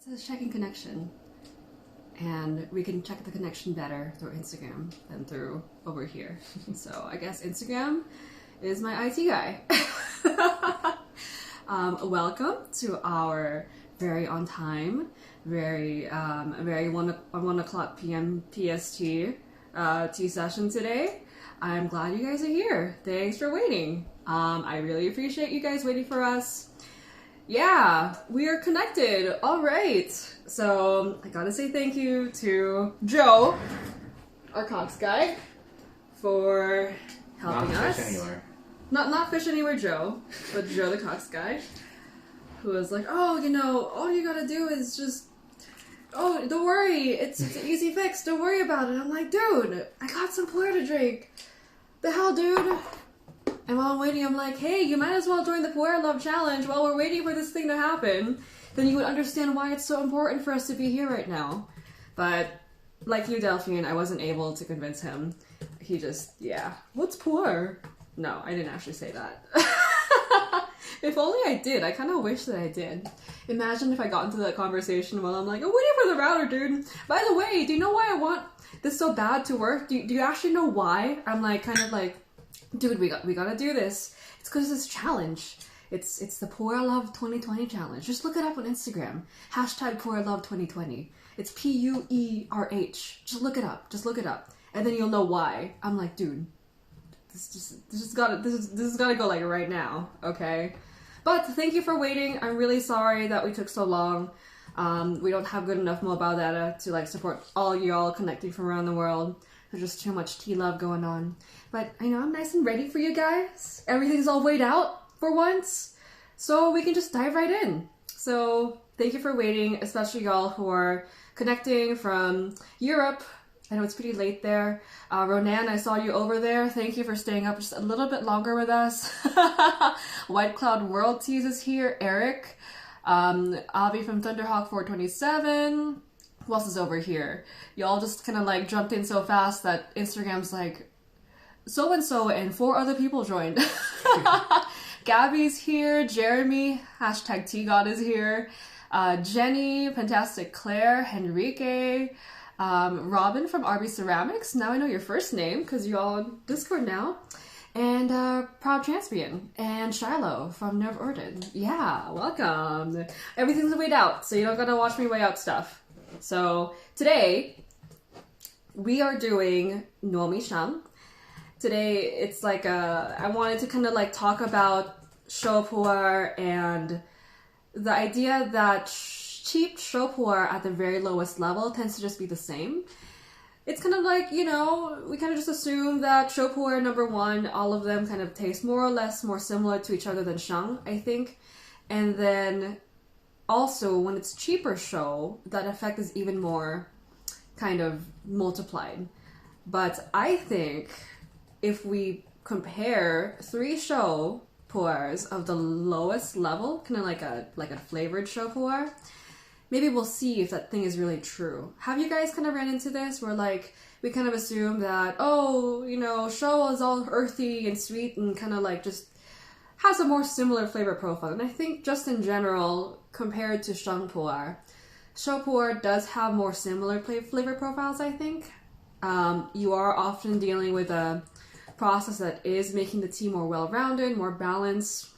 says checking connection. And we can check the connection better through Instagram than through over here. So I guess Instagram is my IT guy. Welcome to our very on time, very 1 o'clock p.m. PST tea session today. I'm glad you guys are here. Thanks for waiting. I really appreciate you guys waiting for us. Yeah, we are connected. All right. So I gotta say thank you to Joe, our Cox guy, for helping us. Fish anywhere. Not fish anywhere, Joe, but Joe the Cox guy, who was like, oh, all you gotta do is just, oh, don't worry, it's an easy fix. Don't worry about it. I'm like, dude, I got some puerh to drink. The hell, dude. And while I'm waiting, I'm like, hey, you might as well join the Puerh Love Challenge while we're waiting for this thing to happen. Then you would understand why it's so important for us to be here right now. But, like you, Delphine, I wasn't able to convince him. He just, yeah, what's puerh? No, I didn't actually say that. If only I did. I kind of wish that I did. Imagine if I got into that conversation while I'm like, I'm waiting for the router, dude. By the way, do you know why I want this so bad to work? Do you actually know why? I'm like, kind of like, dude, we gotta do this. It's because this challenge. It's the Puerh Love 2020 challenge. Just look it up on Instagram. Hashtag Puerh Love 2020. It's PUERH. Just look it up. Just look it up, and then you'll know why. I'm like, dude, this has gotta go like right now, okay? But thank you for waiting. I'm really sorry that we took so long. We don't have good enough mobile data to like support all y'all connecting from around the world. There's just too much tea love going on. But I know I'm nice and ready for you guys. Everything's all weighed out for once. So we can just dive right in. So thank you for waiting, especially y'all who are connecting from Europe. I know it's pretty late there. Ronan, I saw you over there. Thank you for staying up just a little bit longer with us. White Cloud World Teas is here. Eric. Avi from Thunderhawk 427. Who else is over here? Y'all just kind of like jumped in so fast that Instagram's like, so-and-so and 4 other people joined. Gabby's here. Jeremy, hashtag T-God is here. Jenny, Fantastic Claire, Henrique, Robin from RB Ceramics. Now I know your first name because you're all on Discord now. And Proud Champion and Shiloh from Nerve Orden. Yeah, welcome. Everything's weighed out, so you don't gotta watch me weigh out stuff. So today we are doing Nomi Shang. Today it's like I wanted to kind of like talk about shou puerh and the idea that cheap shou puerh at the very lowest level tends to just be the same. It's kind of like, we kind of just assume that shou puerh number 1, all of them kind of taste more or less more similar to each other than shang, I think. And then also when it's cheaper shou, that effect is even more kind of multiplied. But I think if we compare 3 shou puerhs of the lowest level, kind of like a flavored shou puerh, maybe we'll see if that thing is really true. Have you guys kind of ran into this where like we kind of assume that, shou is all earthy and sweet and kind of like just has a more similar flavor profile. And I think just in general, compared to shang puerh, shou puerh does have more similar flavor profiles, I think. You are often dealing with a process that is making the tea more well-rounded, more balanced,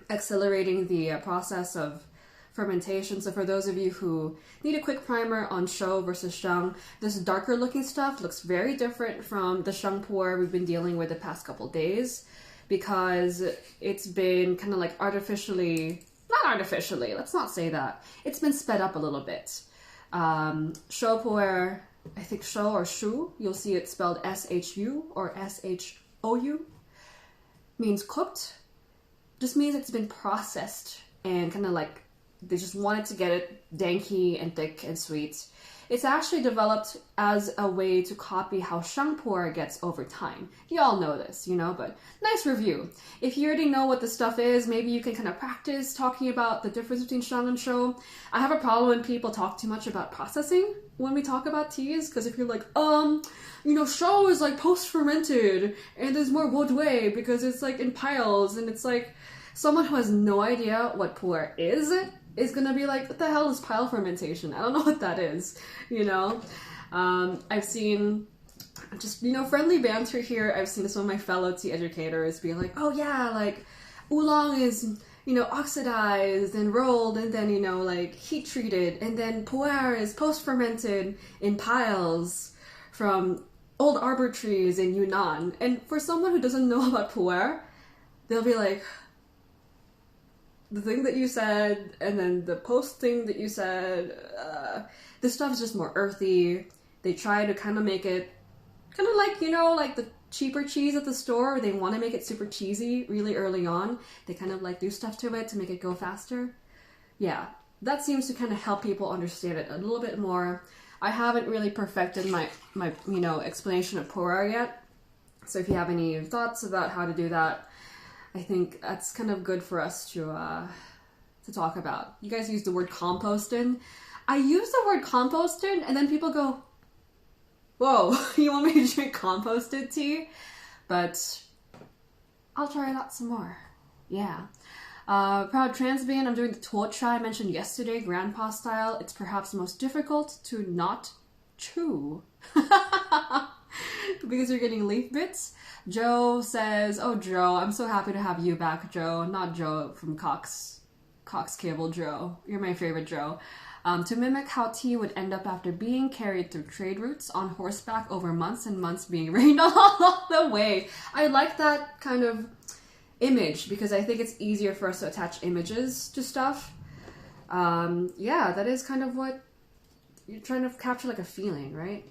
accelerating the process of fermentation. So for those of you who need a quick primer on shou versus shang, this darker looking stuff looks very different from the shang puerh we've been dealing with the past couple days, because it's been kind of like not artificially, let's not say that. It's been sped up a little bit. Shou puerh, I think shou or shou, you'll see it spelled S-H-U or S-H-O-U, means cooked. Just means it's been processed and kind of like they just wanted to get it danky and thick and sweet. It's actually developed as a way to copy how shang puerh gets over time. You all know this, but nice review. If you already know what the stuff is, maybe you can kind of practice talking about the difference between shang and shou. I have a problem when people talk too much about processing when we talk about teas, because if you're like, shou is like post-fermented and there's more boudoir because it's like in piles, and it's like someone who has no idea what puerh is is gonna be like, what the hell is pile fermentation? I don't know what that is, you know? I've seen just, you know, friendly banter here. I've seen some of my fellow tea educators be like, oh yeah, like oolong is, you know, oxidized and rolled and then, you know, like heat treated, and then puerh is post-fermented in piles from old arbor trees in Yunnan. And for someone who doesn't know about puerh, they'll be like, the thing that you said and then the post thing that you said, this stuff is just more earthy. They try to kind of make it kind of like, you know, like the cheaper cheese at the store. They want to make it super cheesy really early on. They kind of like do stuff to it to make it go faster. Yeah, that seems to kind of help people understand it a little bit more. I haven't really perfected my you know, explanation of puerh yet. So if you have any thoughts about how to do that, I think that's kind of good for us to talk about. You guys use the word composting. I use the word composting and then people go, whoa, you want me to drink composted tea? But I'll try it out some more. Yeah. Proud trans being, I'm doing the tuo chai I mentioned yesterday, grandpa style. It's perhaps the most difficult to not chew. Because you're getting leaf bits. Joe says, oh Joe, I'm so happy to have you back, Joe. Not Joe from Cox Cable Joe. You're my favorite Joe. To mimic how tea would end up after being carried through trade routes on horseback over months and months being rained all the way. I like that kind of image because I think it's easier for us to attach images to stuff. Yeah, that is kind of what you're trying to capture, like a feeling, right?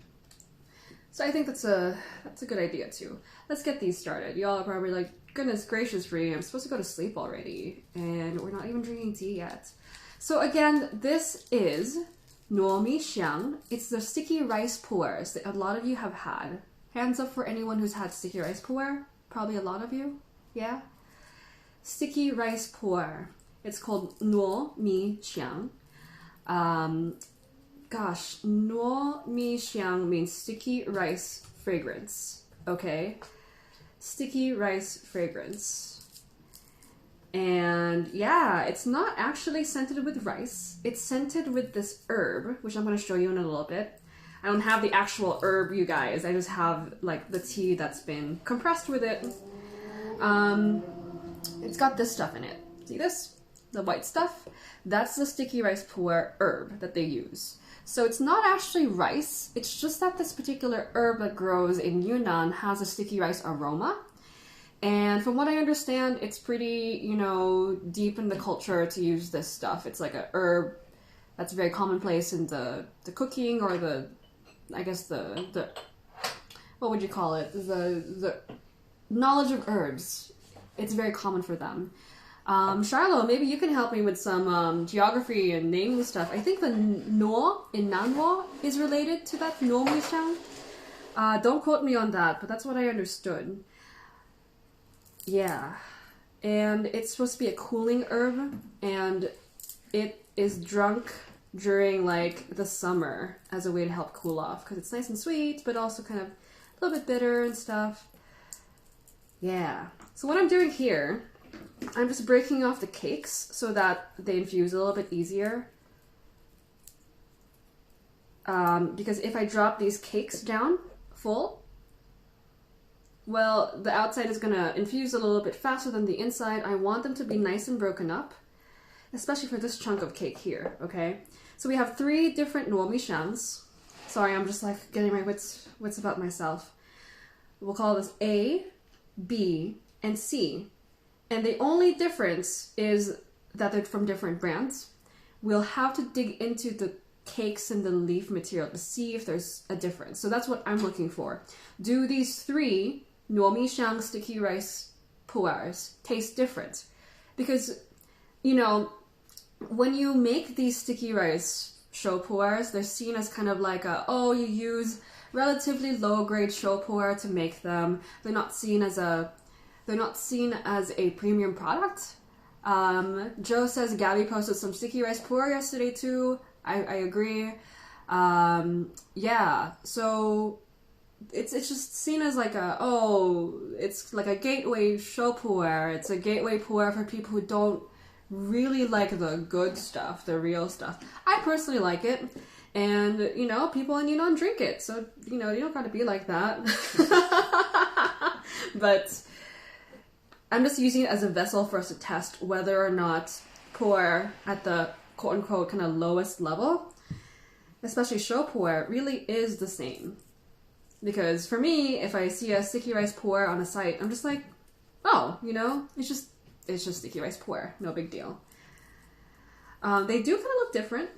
So I think that's a good idea too. Let's get these started. Y'all are probably like, goodness gracious, Ree, I'm supposed to go to sleep already, and we're not even drinking tea yet. So again, this is nuo mi xiang. It's the sticky rice puers that a lot of you have had. Hands up for anyone who's had sticky rice puer. Probably a lot of you. Yeah? Sticky rice puer. It's called nuo mi xiang. Gosh, nuo mi xiang means sticky rice fragrance. Okay? Sticky rice fragrance. And yeah, it's not actually scented with rice. It's scented with this herb, which I'm going to show you in a little bit. I don't have the actual herb, you guys. I just have like the tea that's been compressed with it. It's got this stuff in it. See this? The white stuff? That's the sticky rice puer herb that they use. So it's not actually rice. It's just that this particular herb that grows in Yunnan has a sticky rice aroma. And from what I understand, it's pretty, you know, deep in the culture to use this stuff. It's like a herb that's very commonplace in the cooking, or the, I guess the what would you call it? The knowledge of herbs. It's very common for them. Charlo, maybe you can help me with some geography and naming stuff. I think the nuo in Nanwo is related to that nuo mi xiang. Don't quote me on that, but that's what I understood. Yeah, and it's supposed to be a cooling herb, and it is drunk during like the summer as a way to help cool off, because it's nice and sweet, but also kind of a little bit bitter and stuff. Yeah, so what I'm doing here, I'm just breaking off the cakes so that they infuse a little bit easier. Because if I drop these cakes down full, well, the outside is gonna infuse a little bit faster than the inside. I want them to be nice and broken up, especially for this chunk of cake here, okay? So we have 3 different nuo mi xiangs. Sorry, I'm just like getting my wits about myself. We'll call this A, B, and C. And the only difference is that they're from different brands. We'll have to dig into the cakes and the leaf material to see if there's a difference. So that's what I'm looking for. Do these 3 nuo mi xiang sticky rice puers taste different? Because, you know, when you make these sticky rice shou puers, they're seen as kind of like a, oh, you use relatively low grade shou puer to make them. They're not seen as a premium product. Joe says Gabby posted some sticky rice puer yesterday too. I agree. Yeah, so it's just seen as like a, oh, it's like a gateway shou puer. It's a gateway puer for people who don't really like the good stuff, the real stuff. I personally like it. And, you know, people in Yunnan drink it. So, you know, you don't gotta be like that. But I'm just using it as a vessel for us to test whether or not puerh at the quote-unquote kind of lowest level, especially shou puerh, really is the same. Because for me, if I see a sticky rice puerh on a site, I'm just like, oh, you know, it's just sticky rice puerh, no big deal. They do kind of look different.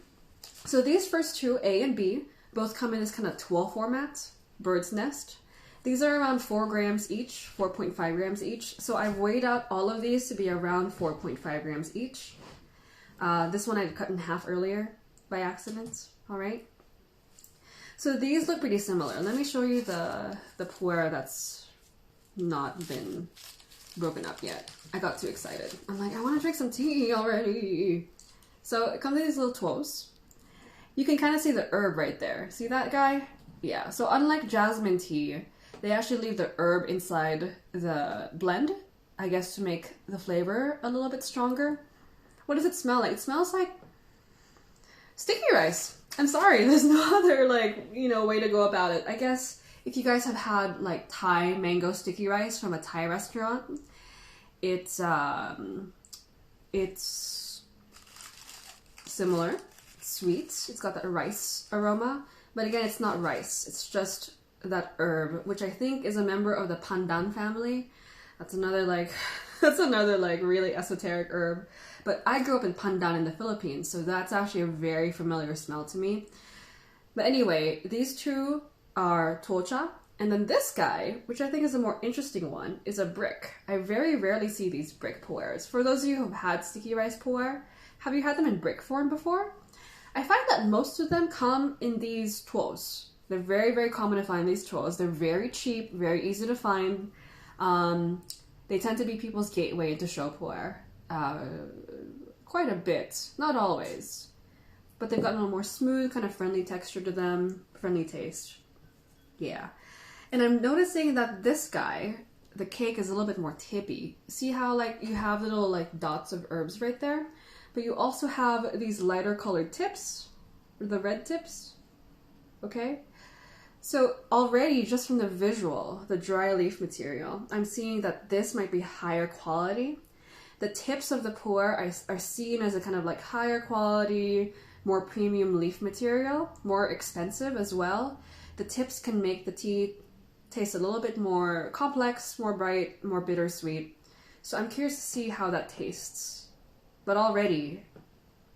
So these first two, A and B, both come in this kind of tulle format, bird's nest. These are around 4 grams each, 4.5 grams each. So I've weighed out all of these to be around 4.5 grams each. This one I cut in half earlier by accident, all right? So these look pretty similar. Let me show you the puerh that's not been broken up yet. I got too excited. I'm like, I want to drink some tea already. So it comes in these little twos. You can kind of see the herb right there. See that guy? Yeah, so unlike jasmine tea, they actually leave the herb inside the blend, I guess to make the flavor a little bit stronger. What does it smell like? It smells like sticky rice. I'm sorry, there's no other, like, you know, way to go about it. I guess if you guys have had, like, Thai mango sticky rice from a Thai restaurant, it's similar. Sweet. It's got that rice aroma, but again, it's not rice. It's just that herb, which I think is a member of the pandan family. That's another like really esoteric herb. But I grew up in pandan in the Philippines, so that's actually a very familiar smell to me. But anyway, these two are tocha, and then this guy, which I think is a more interesting one, is a brick. I very rarely see these brick puerhs. For those of you who have had sticky rice puerh, have you had them in brick form before? I find that most of them come in these tuos. They're very, very common to find these tuos. They're very cheap, very easy to find. They tend to be people's gateway into shou puerh. Quite a bit, not always. But they've got a little more smooth, kind of friendly texture to them, friendly taste. Yeah. And I'm noticing that this guy, the cake is a little bit more tippy. See how like you have little like dots of herbs right there? But you also have these lighter colored tips, the red tips, okay? So already, just from the visual, the dry leaf material, I'm seeing that this might be higher quality. The tips of the puerh are seen as a kind of like higher quality, more premium leaf material, more expensive as well. The tips can make the tea taste a little bit more complex, more bright, more bittersweet. So I'm curious to see how that tastes. But already,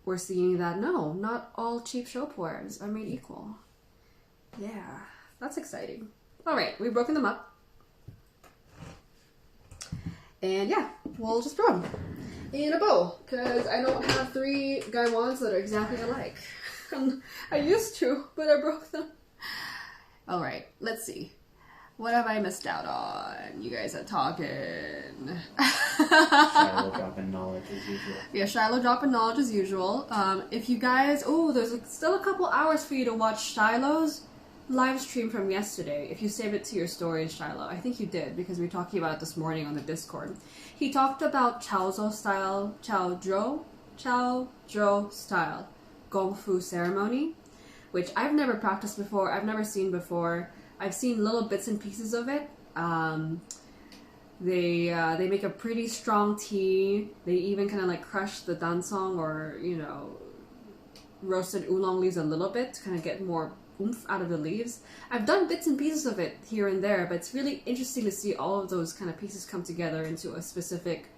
we're seeing that no, not all cheap shou puerhs are made equal. Yeah, that's exciting. All right, we've broken them up. And yeah, we'll just brew them in a bowl, because I don't have 3 gaiwans that are exactly alike. I used to, but I broke them. All right, let's see. What have I missed out on? You guys are talking. Shiloh dropping knowledge as usual. Yeah, Shiloh dropping knowledge as usual. If you guys... Oh, there's still a couple hours for you to watch Shiloh's live stream from yesterday. If you save it to your stories, Shiloh. I think you did, because we were talking about it this morning on the Discord. He talked about Chaozhou style, Chaozhou style Gong Fu ceremony, which I've never practiced before. I've never seen before. I've seen little bits and pieces of it. They make a pretty strong tea. They even kind of like crush the dansong or, you know, roasted oolong leaves a little bit to kind of get more oomph out of the leaves. I've done bits and pieces of it here and there, but it's really interesting to see all of those kind of pieces come together into a specific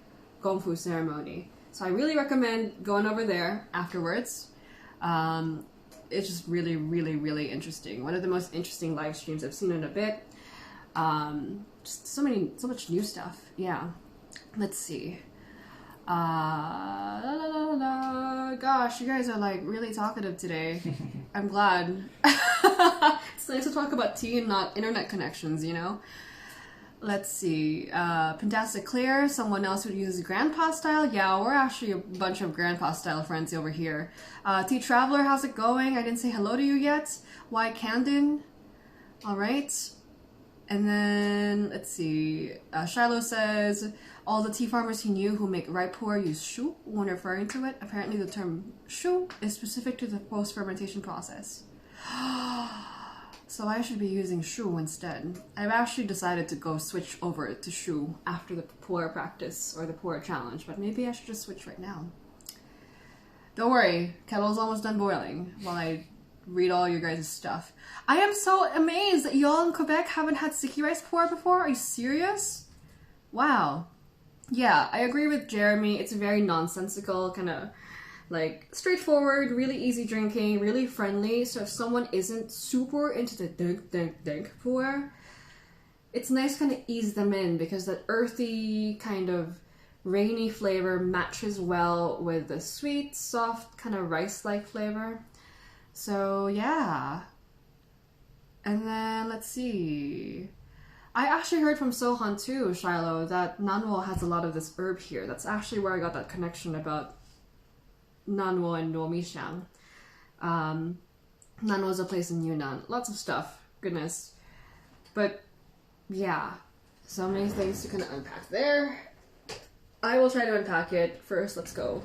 Gong Fu ceremony. So I really recommend going over there afterwards. It's just really, really, really interesting. One of the most interesting live streams I've seen in a bit. Just so much new stuff. Yeah. Let's see. Gosh, you guys are like really talkative today. I'm glad. It's nice to talk about tea and not internet connections, you know? Let's see. Fantastic Clear, someone else who uses grandpa style. Yeah, we're actually a bunch of grandpa style friends over here. Tea Traveler, how's it going? I didn't say hello to you yet. Why Candon? All right. And then, let's see, Shiloh says, all the tea farmers he knew who make ripe puerh use shou when referring to it. Apparently the term shou is specific to the post-fermentation process. So I should be using shou instead. I've actually decided to go switch over to shou after the puerh practice or the puerh challenge, but maybe I should just switch right now. Don't worry, kettle's almost done boiling while I read all your guys' stuff. I am so amazed that y'all in Quebec haven't had sticky rice puerh before. Are you serious? Wow. Yeah, I agree with Jeremy. It's very nonsensical, kind of like straightforward, really easy drinking, really friendly. So if someone isn't super into the dunk puerh, it's nice to kind of ease them in because that earthy kind of rainy flavor matches well with the sweet, soft, kind of rice-like flavor. So yeah. And then let's see. I actually heard from Sohan too, Shiloh, that Nanwo has a lot of this herb here. That's actually where I got that connection about Nanwo and Nuomishan. Nanwo is a place in Yunnan. Lots of stuff. Goodness. But yeah, so many things to kind of unpack there. I will try to unpack it. First, let's go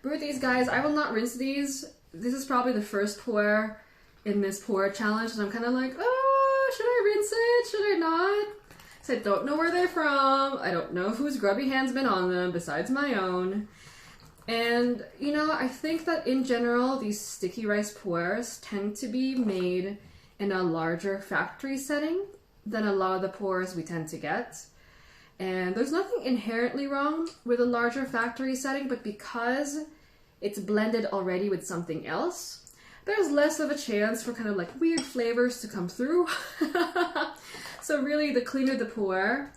brew these guys. I will not rinse these. This is probably the first puerh in this puerh challenge, and I'm kind of like, oh, should I rinse it? Should I not? So I don't know where they're from. I don't know whose grubby hand's been on them besides my own. And, you know, I think that in general, these sticky rice puerhs tend to be made in a larger factory setting than a lot of the puerhs we tend to get. And there's nothing inherently wrong with a larger factory setting, but because it's blended already with something else, there's less of a chance for kind of like weird flavors to come through. So really, the cleaner the puerh,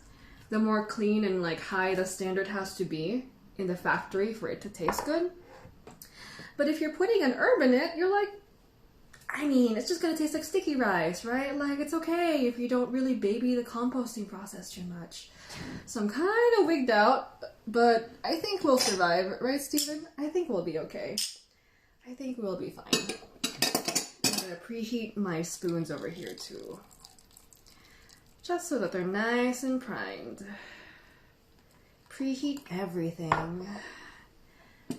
the more clean and like high the standard has to be in the factory for it to taste good. But if you're putting an herb in it, you're like, I mean, it's just gonna taste like sticky rice, right? Like, it's okay if you don't really baby the composting process too much. So I'm kind of wigged out, but I think we'll survive, right, Steven? I think we'll be okay. I think we'll be fine. I'm gonna preheat my spoons over here too, just so that they're nice and primed. Preheat everything.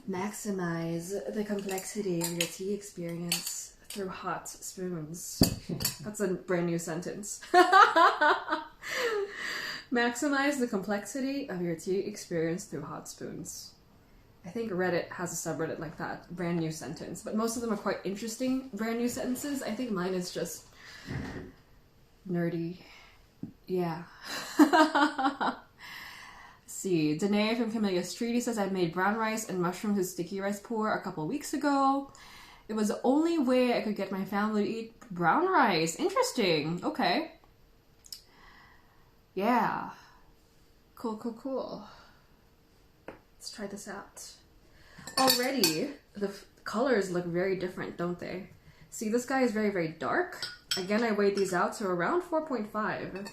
Maximize the complexity of your tea experience through hot spoons. That's a brand new sentence. Maximize the complexity of your tea experience through hot spoons. I think Reddit has a subreddit like that. Brand new sentence. But most of them are quite interesting brand new sentences. I think mine is just nerdy. Yeah. See, Danae from Camellia Streety says I made brown rice and mushrooms with sticky rice puerh a couple weeks ago. It was the only way I could get my family to eat brown rice. Interesting. Okay. Yeah. Cool, cool, cool. Let's try this out. Already, the colors look very different, don't they? See, this guy is very, very dark. Again, I weighed these out, so around 4.5.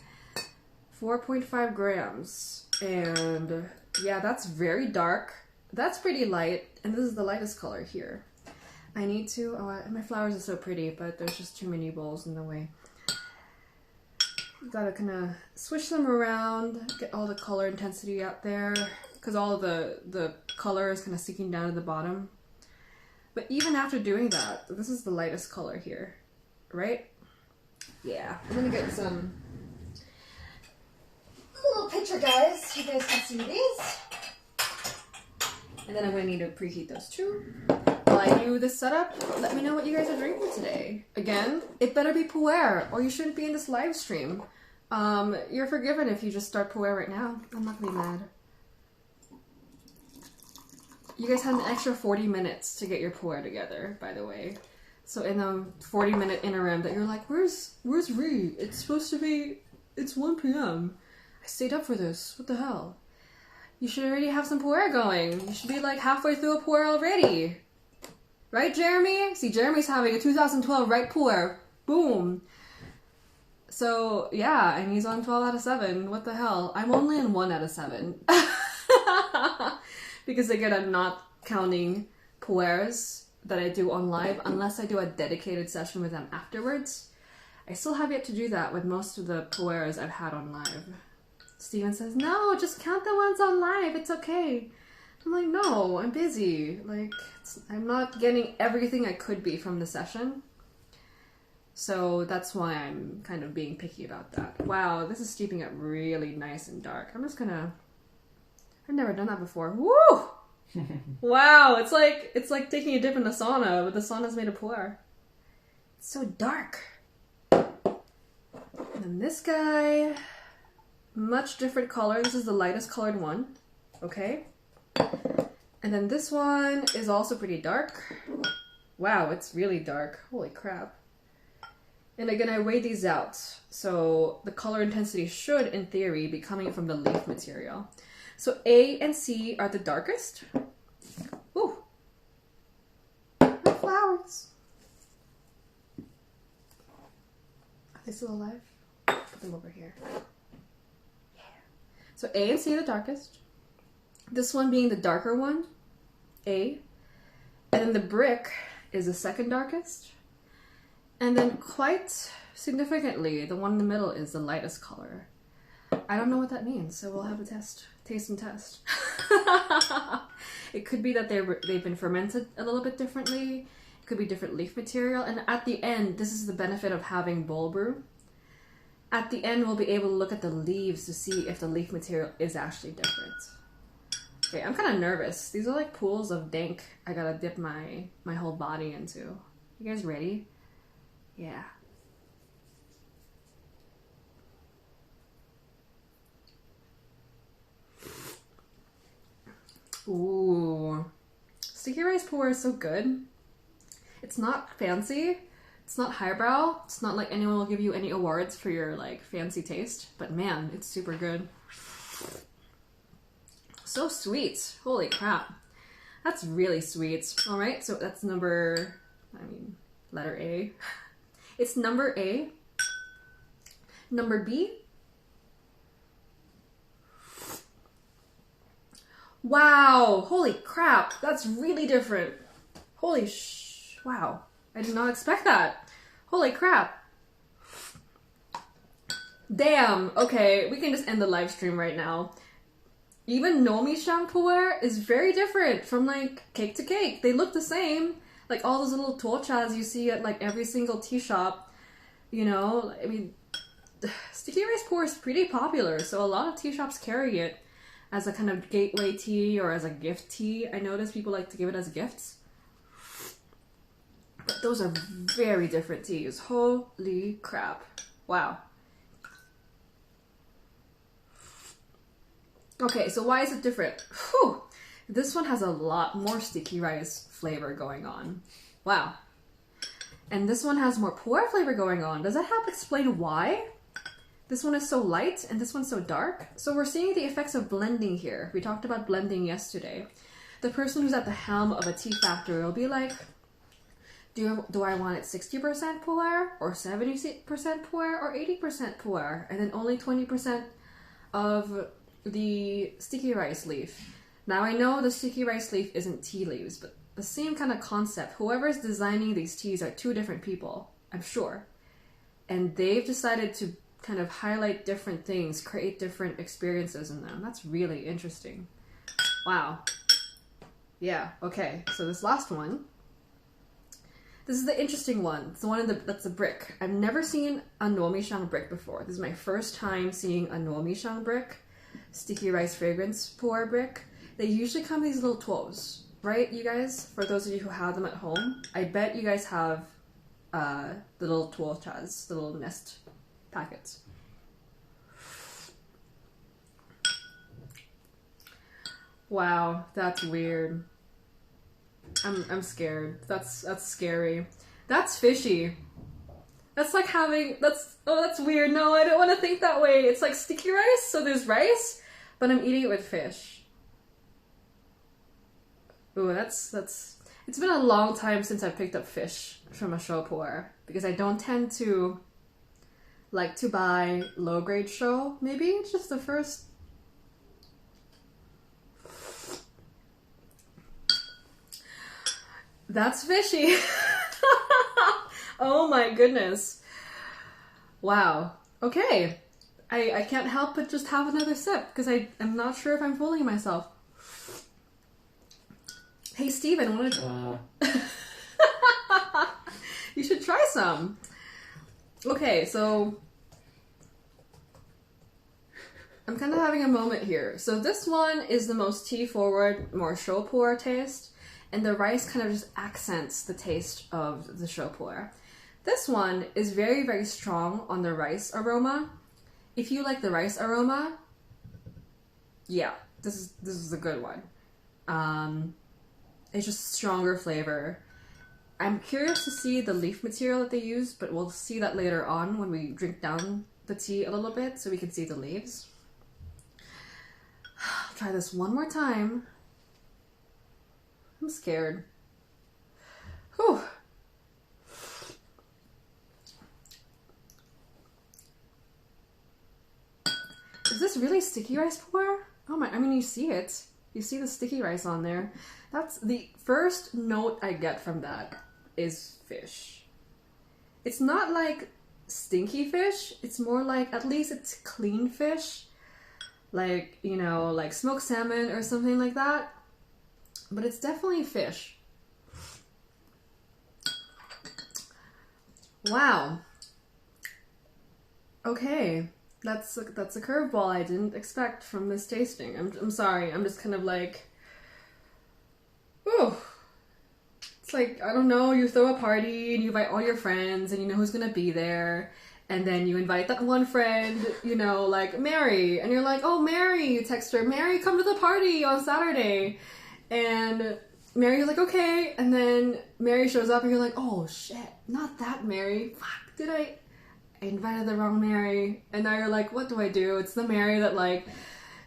4.5 grams. And yeah, that's very dark. That's pretty light. And this is the lightest color here. I need to, my flowers are so pretty, but there's just too many bowls in the way. Gotta kind of switch them around, get all the color intensity out there, because all of the color is kind of sinking down to the bottom. But even after doing that, this is the lightest color here, right? Yeah, I'm gonna get some little picture guys so you guys can see these. And then I'm gonna need to preheat those too. While I do this setup, let me know what you guys are drinking today. Again, it better be puerh, or you shouldn't be in this live stream. You're forgiven if you just start puerh right now. I'm not gonna be mad. You guys had an extra 40 minutes to get your puerh together, by the way. So in the 40-minute interim that you're like, where's Ree? It's supposed to be, it's 1 p.m. I stayed up for this. What the hell? You should already have some puerh going. You should be like halfway through a puerh already. Right, Jeremy? See, Jeremy's having a 2012 right puerh. Boom. So, yeah, and he's on 12 out of 7. What the hell? I'm only on 1 out of 7. Because again, I'm not counting puerhs that I do on live unless I do a dedicated session with them afterwards. I still have yet to do that with most of the puerhs I've had on live. Steven says, no, just count the ones on live. It's okay. I'm like, no, I'm busy. Like, I'm not getting everything I could be from the session. So that's why I'm kind of being picky about that. Wow, this is steeping up really nice and dark. I'm just gonna... I've never done that before. Woo! Wow, it's like taking a dip in the sauna, but the sauna's made of puerh. It's so dark. And then this guy, much different color. This is the lightest colored one. Okay. And then this one is also pretty dark. Wow, it's really dark. Holy crap. And again, I weighed these out. So the color intensity should, in theory, be coming from the leaf material. So A and C are the darkest. Ooh. My flowers. Are they still alive? Put them over here. Yeah. So A and C are the darkest. This one being the darker one, A. And then the brick is the second darkest. And then quite significantly, the one in the middle is the lightest color. I don't know what that means, so we'll have a test. Taste and test. It could be that they've been fermented a little bit differently. It could be different leaf material. And at the end, this is the benefit of having bowl brew. At the end, we'll be able to look at the leaves to see if the leaf material is actually different. Okay, I'm kind of nervous. These are like pools of dank I gotta dip my whole body into. You guys ready? Yeah. Ooh. Sticky rice puerh is so good. It's not fancy. It's not highbrow. It's not like anyone will give you any awards for your like fancy taste. But man, it's super good. So sweet. Holy crap. That's really sweet. Alright, so that's letter A. It's number A. Number B. Wow, holy crap, that's really different. Wow, I did not expect that. Holy crap. Damn, okay, we can just end the live stream right now. Even Nomichang puerh is very different from like cake to cake. They look the same. Like all those little torchas you see at like every single tea shop. You know, I mean, sticky rice puerh is pretty popular, so a lot of tea shops carry it as a kind of gateway tea or as a gift tea. I notice people like to give it as gifts. But those are very different teas. Holy crap. Wow. Okay, so why is it different? Whew. This one has a lot more sticky rice flavor going on. Wow. And this one has more puerh flavor going on. Does that help explain why this one is so light and this one's so dark? So we're seeing the effects of blending here. We talked about blending yesterday. The person who's at the helm of a tea factory will be like, do I want it 60% puerh or 70% puerh or 80% puerh? And then only 20% of the sticky rice leaf. Now I know the sticky rice leaf isn't tea leaves, but the same kind of concept. Whoever's designing these teas are two different people, I'm sure. And they've decided to kind of highlight different things, create different experiences in them. That's really interesting. Wow. Yeah, okay. So this last one. This is the interesting one. It's the one that's a brick. I've never seen a Nomichang brick before. This is my first time seeing a Nomichang brick. Sticky rice fragrance puerh brick. They usually come in these little toes, right, you guys? For those of you who have them at home, I bet you guys have the little tuochas, the little nest packets. Wow, that's weird. I'm scared. That's scary. That's fishy. That's like having, that's weird. No, I don't want to think that way. It's like sticky rice, so there's rice, but I'm eating it with fish. Ooh, that's, it's been a long time since I picked up fish from a shou puerh, because I don't tend to like to buy low-grade shou. Maybe it's just the first. That's fishy. Oh my goodness. Wow. Okay. I can't help but just have another sip because I'm not sure if I'm fooling myself. Hey, Steven, what did... You should try some. Okay, so... I'm kind of having a moment here. So this one is the most tea-forward, more shou puerh taste, and the rice kind of just accents the taste of the shou puerh. This one is very, very strong on the rice aroma. If you like the rice aroma, yeah, this is a good one. It's just stronger flavor. I'm curious to see the leaf material that they use, but we'll see that later on when we drink down the tea a little bit so we can see the leaves. I'll try this one more time. I'm scared. Whew. Is this really sticky rice puerh? Oh my, I mean, you see it. You see the sticky rice on there. That's the first note I get from that is fish. It's not like stinky fish. It's more like, at least it's clean fish. Like, you know, like smoked salmon or something like that. But it's definitely fish. Wow. Okay. That's a curveball I didn't expect from this tasting. I'm sorry. I'm just kind of like, ooh. It's like, I don't know, you throw a party and you invite all your friends and you know who's gonna be there. And then you invite that one friend, you know, like Mary. And you're like, oh, Mary, you text her, Mary, come to the party on Saturday. And Mary's like, okay. And then Mary shows up and you're like, oh shit, not that Mary. Fuck, I invited the wrong Mary. And now you're like, what do I do? It's the Mary that, like,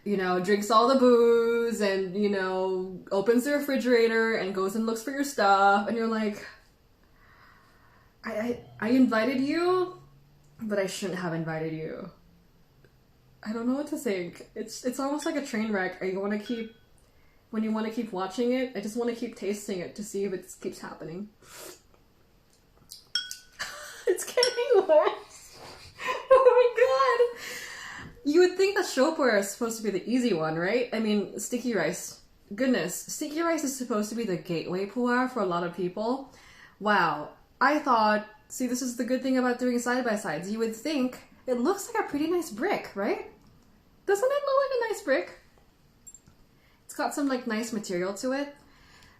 you know, drinks all the booze and, you know, opens the refrigerator and goes and looks for your stuff. And you're like, I invited you, but I shouldn't have invited you. I don't know what to think. It's almost like a train wreck. When you want to keep watching it, I just want to keep tasting it to see if it keeps happening. It's getting worse. Oh my god! You would think that shou puerh is supposed to be the easy one, right? I mean, sticky rice. Goodness, sticky rice is supposed to be the gateway puerh for a lot of people. Wow. I thought, see, this is the good thing about doing side-by-sides. You would think it looks like a pretty nice brick, right? Doesn't it look like a nice brick? It's got some, like, nice material to it.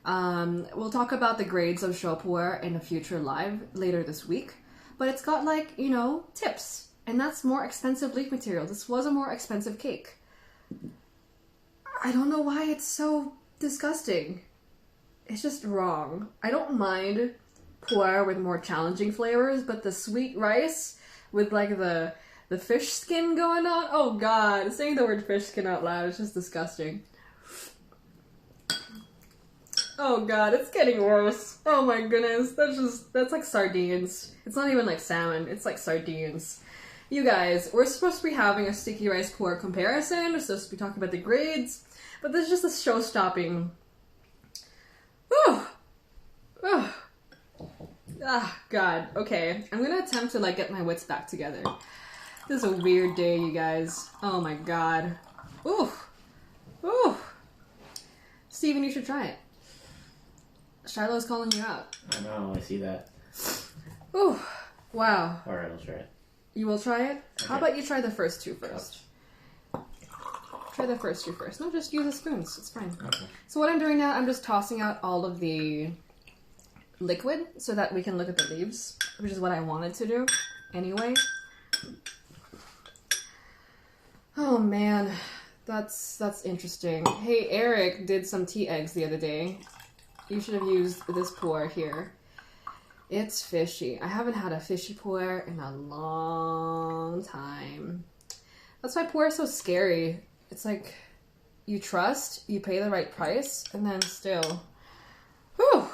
We'll talk about the grades of shou puerh in a future live later this week. But it's got, like, you know, tips. And that's more expensive leaf material. This was a more expensive cake. I don't know why it's so disgusting. It's just wrong. I don't mind puerh with more challenging flavors, but the sweet rice with, like, the fish skin going on, oh god, saying the word fish skin out loud is just disgusting. Oh god, it's getting worse. Oh my goodness, that's like sardines. It's not even like salmon, it's like sardines. You guys, we're supposed to be having a sticky rice puerh comparison, we're supposed to be talking about the grades, but this is just a show-stopping. Whew. Ugh. Ah, god. Okay, I'm gonna attempt to, like, get my wits back together. This is a weird day, you guys. Oh my god. Ooh. Ooh. Steven, you should try it. Shiloh's calling you out. I know, I see that. Ooh. Wow. Alright, I'll try it. You will try it? Okay. How about you try the first two first? Try the first two first. No, just use the spoons. It's fine. Okay. So what I'm doing now, I'm just tossing out all of the liquid so that we can look at the leaves, which is what I wanted to do anyway. Oh man, that's interesting. Hey, Eric did some tea eggs the other day. You should have used this puerh here. It's fishy. I haven't had a fishy puerh in a long time. That's why puerh is so scary. It's like, you trust, you pay the right price, and then still. Whew!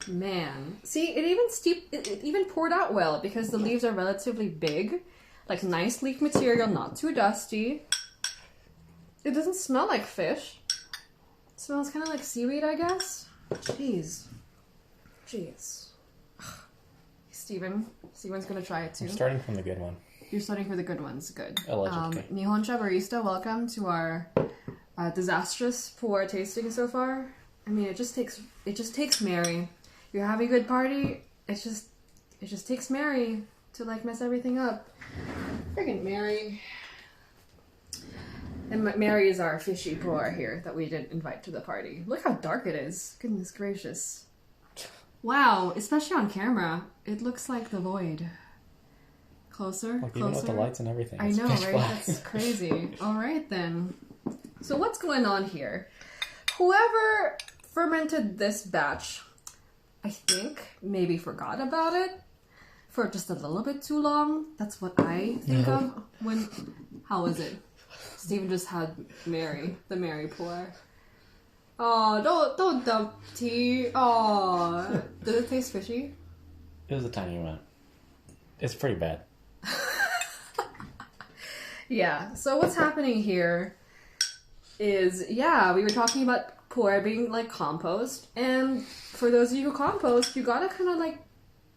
Man. See, it even poured out well because the leaves are relatively big. Like, nice leaf material, not too dusty. It doesn't smell like fish. It smells kind of like seaweed, I guess. Jeez. Jeez. These Steven's gonna try it too. I'm starting from the good one. You're starting for the good ones. Good. Allegedly. Nihonsha Barista, welcome to our disastrous pu'er tasting so far. I mean, it just takes Mary. You're having a good party. It just takes Mary to like mess everything up. Friggin' Mary. And Mary is our fishy pu'er here that we didn't invite to the party. Look how dark it is. Goodness gracious. Wow, especially on camera, it looks like the void. Closer, Like, closer. even with the lights and everything. I it's know, pitch right? black. That's crazy. All right, then. So what's going on here? Whoever fermented this batch, I think, maybe forgot about it for just a little bit too long. That's what I think of when... How is it? Steven just had Mary, the Mary pu'er. Oh, don't dump tea. Oh, did it taste fishy? It was a tiny amount. It's pretty bad. Yeah, so what's happening here is, we were talking about pu'er being like compost, and for those of you who compost, you gotta kind of like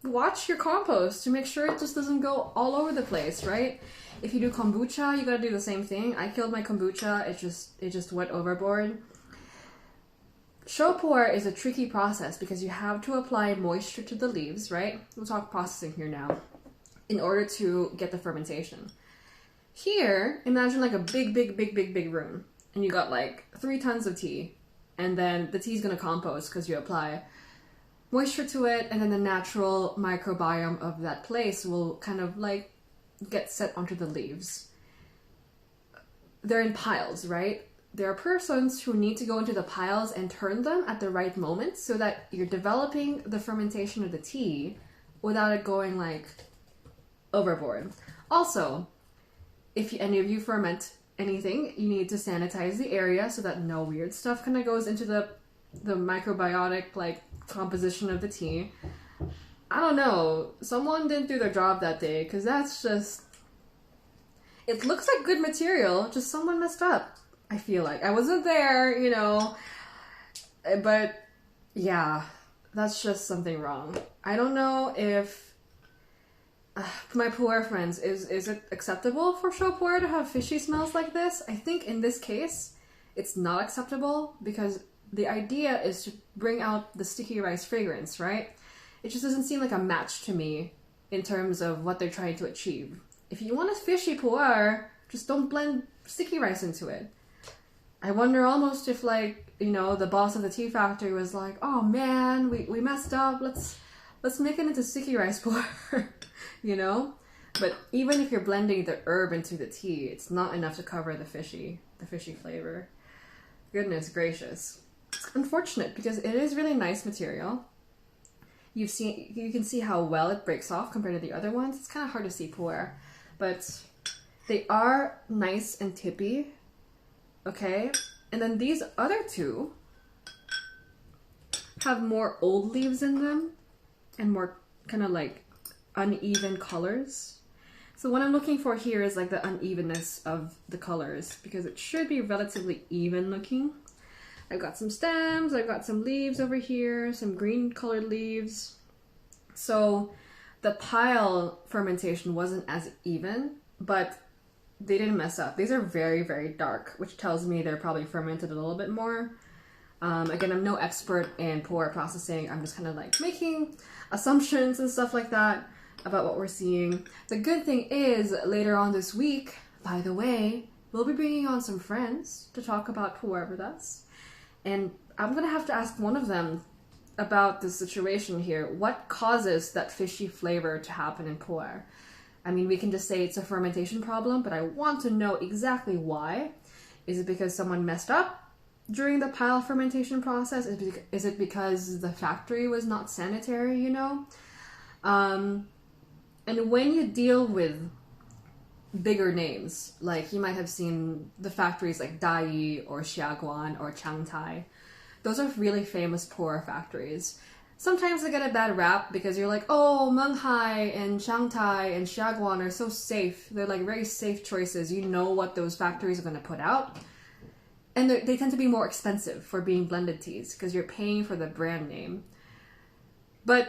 watch your compost to make sure it just doesn't go all over the place, right? If you do kombucha, you gotta do the same thing. I killed my kombucha, it just went overboard. Shou pu'er is a tricky process because you have to apply moisture to the leaves, right? We'll talk processing here now, in order to get the fermentation. Here, imagine like a big room, and you got like 3 tons of tea, and then the tea's gonna compost because you apply moisture to it, and then the natural microbiome of that place will kind of like get set onto the leaves. They're in piles, right? There are persons who need to go into the piles and turn them at the right moment so that you're developing the fermentation of the tea without it going like overboard. Also, if any of you ferment anything, you need to sanitize the area so that no weird stuff kind of goes into the microbiotic like composition of the tea. I don't know. Someone didn't do their job that day because that's just... It looks like good material, just someone messed up. I feel like I wasn't there, you know, but yeah, that's just something wrong. I don't know if my pu'er friends, is it acceptable for shou pu'er to have fishy smells like this? I think in this case, it's not acceptable because the idea is to bring out the sticky rice fragrance, right? It just doesn't seem like a match to me in terms of what they're trying to achieve. If you want a fishy pu'er, just don't blend sticky rice into it. I wonder almost if, like, you know, the boss of the tea factory was like, oh man, we messed up, let's make it into sticky rice pu'er, you know? But even if you're blending the herb into the tea, it's not enough to cover the fishy flavor. Goodness gracious. It's unfortunate because it is really nice material. You can see how well it breaks off compared to the other ones. It's kind of hard to see pu'er, but they are nice and tippy. Okay, and then these other two have more old leaves in them and more kind of like uneven colors. So what I'm looking for here is like the unevenness of the colors because it should be relatively even looking. I've got some stems, I've got some leaves over here, some green colored leaves. So the pile fermentation wasn't as even, but they didn't mess up. These are very, very dark, which tells me they're probably fermented a little bit more. Again, I'm no expert in pu'er processing. I'm just kind of like making assumptions and stuff like that about what we're seeing. The good thing is later on this week, by the way, we'll be bringing on some friends to talk about pu'er with us. And I'm going to have to ask one of them about the situation here. What causes that fishy flavor to happen in pu'er? I mean, we can just say it's a fermentation problem, but I want to know exactly why. Is it because someone messed up during the pile fermentation process? Is it because the factory was not sanitary, you know? And when you deal with bigger names, like you might have seen the factories like Dai or Xiaguan or Changtai, those are really famous pu'er factories. Sometimes they get a bad rap because you're like, oh, Menghai and Changtai and Xiaguan are so safe. They're like very safe choices. You know what those factories are going to put out. And they tend to be more expensive for being blended teas because you're paying for the brand name. But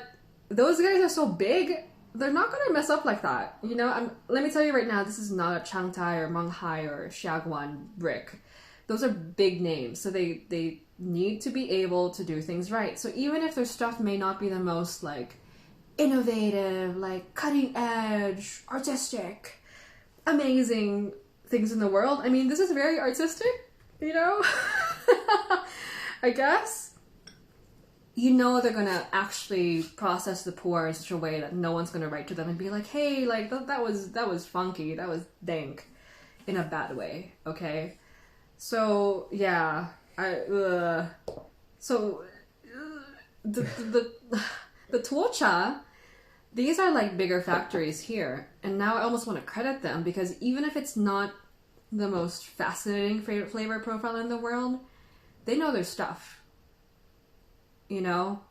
those guys are so big they're not gonna mess up like that. You know, let me tell you right now, this is not a Changtai or Menghai or Xiaguan brick. Those are big names, so they need to be able to do things right. So even if their stuff may not be the most like innovative, like cutting edge, artistic, amazing things in the world, I mean, this is very artistic, you know? I guess. You know they're gonna actually process the puerh in such a way that no one's gonna write to them and be like, hey, like that was funky, that was dank, in a bad way, okay? So yeah, the tuocha, these are like bigger factories here, and now I almost want to credit them because even if it's not the most fascinating flavor profile in the world, they know their stuff. You know,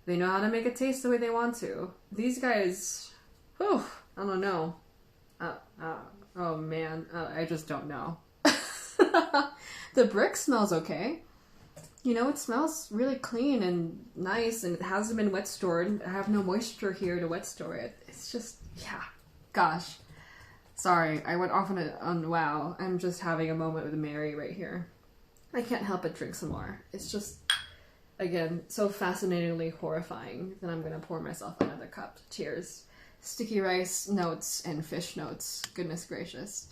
they know how to make it taste the way they want to. These guys, I don't know. Oh man, I just don't know. The brick smells okay. You know, it smells really clean and nice, and it hasn't been wet stored. I have no moisture here to wet store it. It's just, yeah, gosh. Sorry, I went off on wow. I'm just having a moment with Mary right here. I can't help but drink some more. It's just, again, so fascinatingly horrifying that I'm gonna pour myself another cup. Cheers. Sticky rice notes and fish notes. Goodness gracious.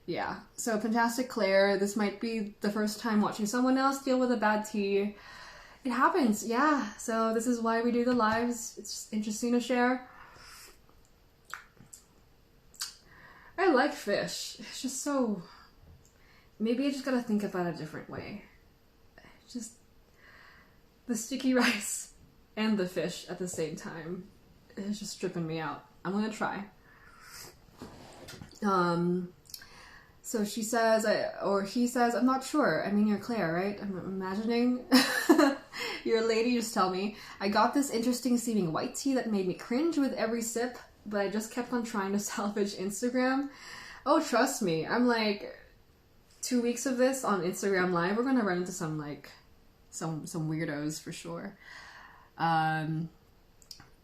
Yeah, so fantastic Claire. This might be the first time watching someone else deal with a bad tea. It happens, yeah. So this is why we do the lives. It's just interesting to share. I like fish. It's just so... Maybe I just gotta think about it a different way. Just... The sticky rice and the fish at the same time. It's just tripping me out. I'm gonna try. So she says, or he says, I'm not sure. I mean, you're Claire, right? I'm imagining. You're a lady, just tell me. I got this interesting seeming white tea that made me cringe with every sip, but I just kept on trying to salvage Instagram. Oh, trust me. I'm like, 2 weeks of this on Instagram Live, we're gonna run into some like, some weirdos for sure.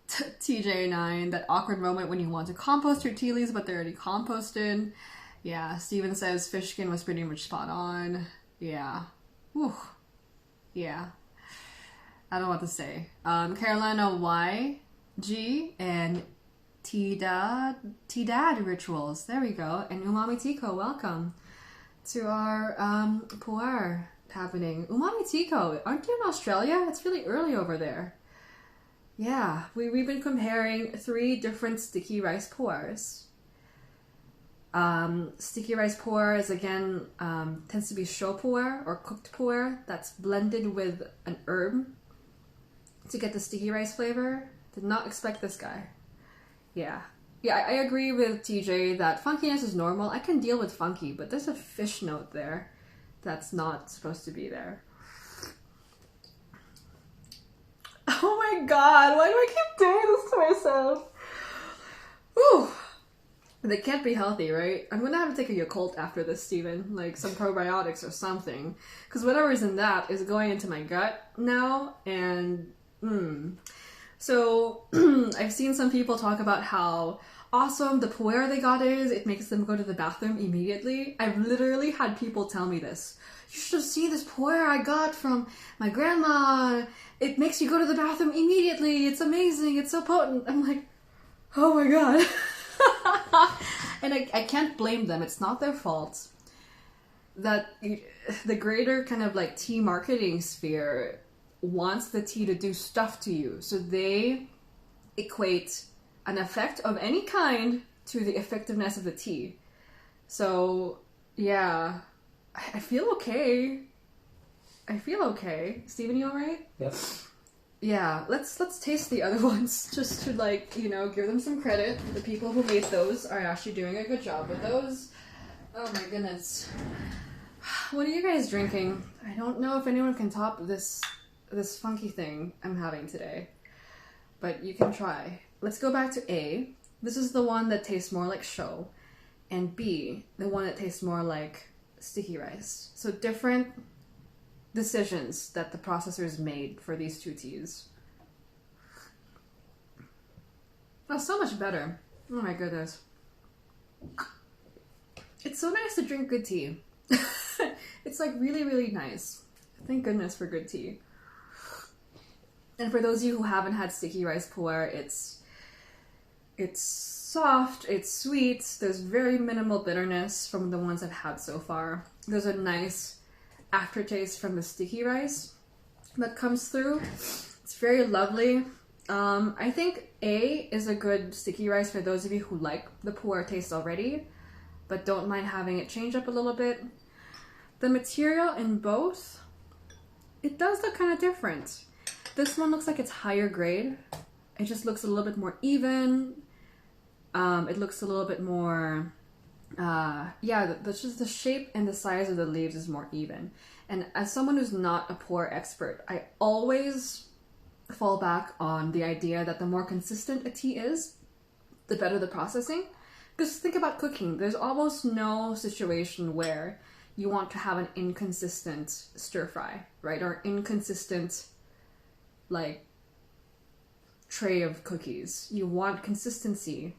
TJ9, that awkward moment when you want to compost your tea leaves, but they're already composted. Yeah, Steven says fish skin was pretty much spot on. Yeah. Whew. Yeah. I don't know what to say. Carolina YG and T-Dad rituals. There we go. And Umami Tico, welcome to our puerh happening. Umami Tico, aren't you in Australia? It's really early over there. Yeah, we've been comparing 3 different sticky rice puerhs. Sticky rice puerh is again tends to be shou puerh or cooked puerh that's blended with an herb to get the sticky rice flavor. Did not expect this guy. Yeah, I agree with TJ that funkiness is normal. I can deal with funky, but there's a fish note there that's not supposed to be there. Oh my god, why do I keep doing this to myself? Whew. They can't be healthy, right? I'm gonna have to take a Yakult after this, Steven. Like some probiotics or something. Because whatever's in that is going into my gut now, and So, I've seen some people talk about how awesome the puerh they got is. It makes them go to the bathroom immediately. I've literally had people tell me this. You should have seen this puerh I got from my grandma. It makes you go to the bathroom immediately. It's amazing. It's so potent. I'm like, oh my god. And I can't blame them. It's not their fault. That the greater kind of like tea marketing sphere wants the tea to do stuff to you. So they equate an effect of any kind to the effectiveness of the tea. So yeah, I feel okay. Steven, you alright? Yep. Yeah, let's taste the other ones just to like, you know, give them some credit. The people who made those are actually doing a good job with those. Oh my goodness. What are you guys drinking? I don't know if anyone can top this funky thing I'm having today. But you can try. Let's go back to A. This is the one that tastes more like shou. And B, the one that tastes more like sticky rice. So different decisions that the processors made for these 2 teas. Oh, so much better. Oh my goodness. It's so nice to drink good tea. It's like really, really nice. Thank goodness for good tea. And for those of you who haven't had sticky rice pu'er, it's soft, it's sweet, there's very minimal bitterness from the ones I've had so far. There's a nice aftertaste from the sticky rice that comes through. It's very lovely. I think A is a good sticky rice for those of you who like the pu'er taste already, but don't mind having it change up a little bit. The material in both, it does look kind of different. This one looks like it's higher grade. It just looks a little bit more even. It looks a little bit more, just the shape and the size of the leaves is more even. And as someone who's not a pu'er expert, I always fall back on the idea that the more consistent a tea is, the better the processing. Because think about cooking. There's almost no situation where you want to have an inconsistent stir fry, right? Or inconsistent, like, tray of cookies. You want consistency.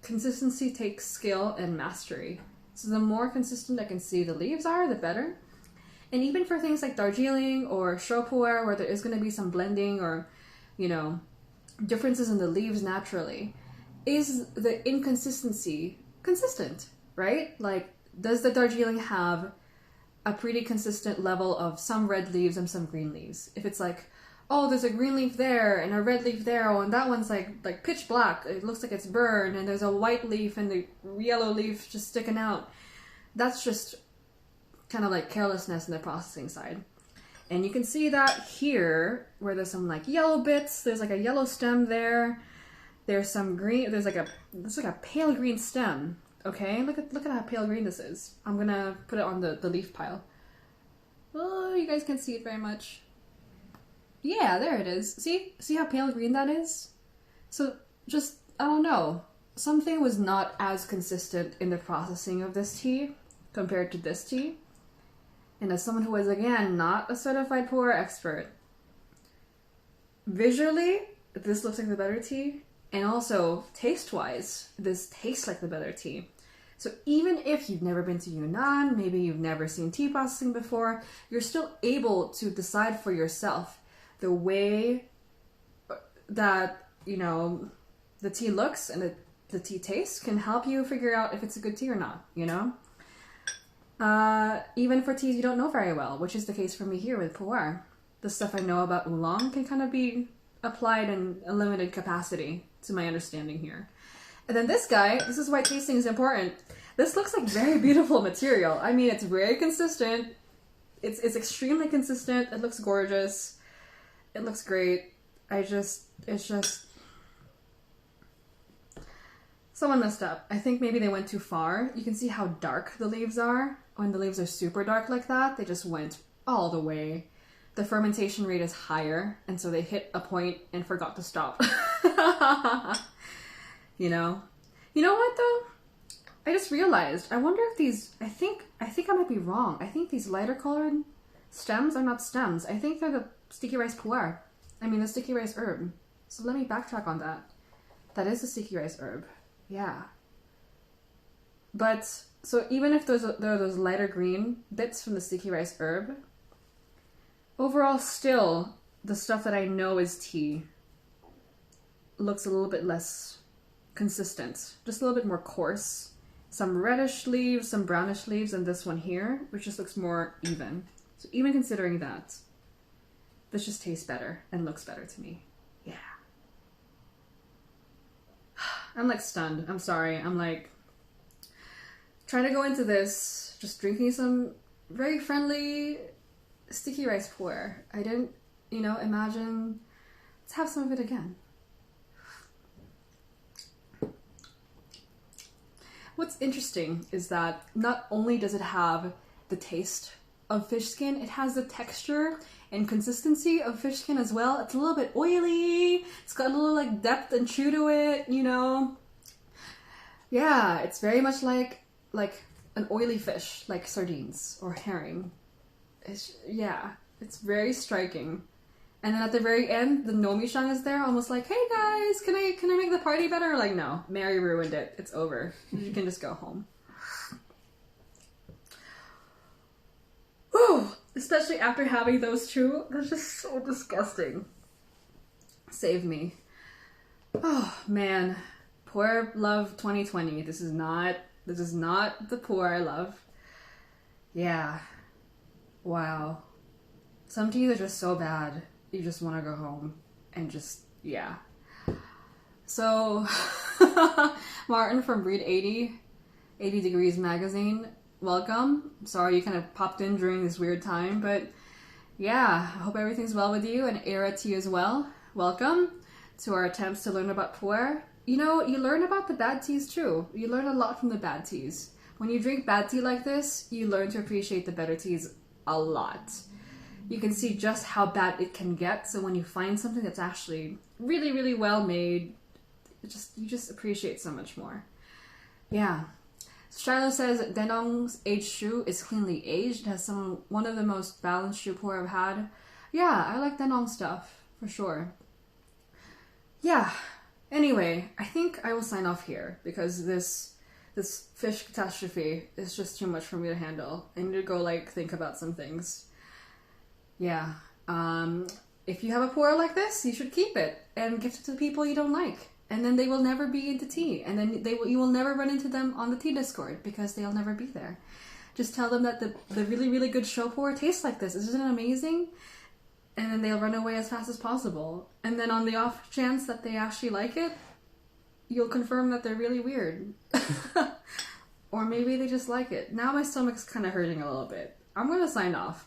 Consistency takes skill and mastery. So the more consistent I can see the leaves are, the better. And even for things like Darjeeling or shou pu'er, where there is going to be some blending or, you know, differences in the leaves naturally, is the inconsistency consistent, right? Like, does the Darjeeling have a pretty consistent level of some red leaves and some green leaves? If it's like, oh, there's a green leaf there and a red leaf there, oh, and that one's like pitch black, it looks like it's burned, and there's a white leaf and the yellow leaf just sticking out, that's just kind of like carelessness in the processing side. And you can see that here, where there's some like yellow bits, there's like a yellow stem there, there's some green, there's like a pale green stem, okay? Look at how pale green this is. I'm gonna put it on the leaf pile. Oh, you guys can't see it very much. Yeah, there it is. See how pale green that is? So just, I don't know, something was not as consistent in the processing of this tea compared to this tea. And as someone who is, again, not a certified pu'er expert, visually, this looks like the better tea. And also, taste-wise, this tastes like the better tea. So even if you've never been to Yunnan, maybe you've never seen tea processing before, you're still able to decide for yourself the way that, you know, the tea looks and the tea tastes can help you figure out if it's a good tea or not, you know? Even for teas you don't know very well, which is the case for me here with pu'er. The stuff I know about oolong can kind of be applied in a limited capacity to my understanding here. And then this guy, this is why tasting is important. This looks like very beautiful material. I mean, it's very consistent. It's extremely consistent. It looks gorgeous. It looks great. It's just... Someone messed up. I think maybe they went too far. You can see how dark the leaves are. When the leaves are super dark like that, they just went all the way. The fermentation rate is higher, and so they hit a point and forgot to stop. You know? You know what, though? I just realized, I wonder if these... I think I might be wrong. I think these lighter colored stems are not stems. I think they're the sticky rice pu'er. I mean, the sticky rice herb. So let me backtrack on that. That is the sticky rice herb. Yeah. But, so even if there are those lighter green bits from the sticky rice herb, overall still, the stuff that I know is tea looks a little bit less consistent. Just a little bit more coarse. Some reddish leaves, some brownish leaves, and this one here, which just looks more even. So even considering that, this just tastes better and looks better to me. Yeah. I'm like stunned. I'm sorry. I'm like trying to go into this just drinking some very friendly sticky rice pu'er. I didn't, you know, imagine. Let's have some of it again. What's interesting is that not only does it have the taste of fish skin, it has the texture and consistency of fish skin as well. It's a little bit oily. It's got a little like depth and chew to it, you know. Yeah, it's very much like an oily fish, like sardines or herring. It's very striking. And then at the very end, the Nomi-shan is there, almost like, hey guys, can I make the party better? Like, no, Mary ruined it. It's over. You can just go home. Ooh, especially after having those two. They're just so disgusting. Save me. Oh, man. Puerh love 2020. This is not the puerh I love. Yeah. Wow. Some teas are just so bad. You just want to go home and just, yeah. So, Martin from Breed 80 Degrees Magazine, welcome. Sorry you kind of popped in during this weird time, but yeah, I hope everything's well with you, and Era T as well. Welcome to our attempts to learn about puerh. You know, you learn about the bad teas too. You learn a lot from the bad teas. When you drink bad tea like this, you learn to appreciate the better teas a lot. You can see just how bad it can get. So when you find something that's actually really, really well made, you just appreciate so much more. Yeah. Shiloh says Denong's aged shou is cleanly aged. It has one of the most balanced shou puerh I've had. Yeah, I like Denong stuff for sure. Yeah. Anyway, I think I will sign off here because this fish catastrophe is just too much for me to handle. I need to go think about some things. Yeah. If you have a puerh like this, you should keep it and gift it to people you don't like. And then they will never be into tea. And then you will never run into them on the tea Discord because they'll never be there. Just tell them that the really, really good shou puerh tastes like this. Isn't it amazing? And then they'll run away as fast as possible. And then on the off chance that they actually like it, you'll confirm that they're really weird. Or maybe they just like it. Now my stomach's kind of hurting a little bit. I'm going to sign off.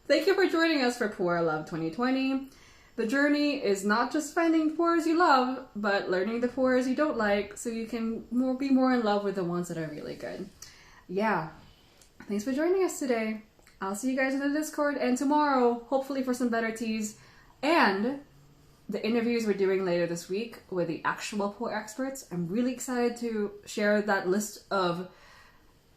Thank you for joining us for Puerh Love 2020. The journey is not just finding puerhs you love, but learning the puerhs you don't like so you can be more in love with the ones that are really good. Yeah. Thanks for joining us today. I'll see you guys in the Discord, and tomorrow, hopefully for some better teas, and the interviews we're doing later this week with the actual puerh experts. I'm really excited to share that list of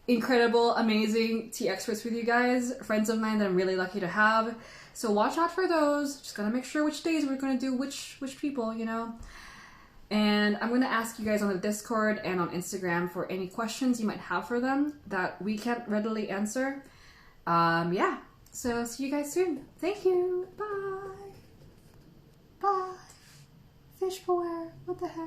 incredible, amazing tea experts with you guys, friends of mine that I'm really lucky to have. So watch out for those. Just gotta make sure which days we're gonna do which people, you know. And I'm gonna ask you guys on the Discord and on Instagram for any questions you might have for them that we can't readily answer. Yeah. So see you guys soon. Thank you. Bye. Bye. Fish puerh. What the heck?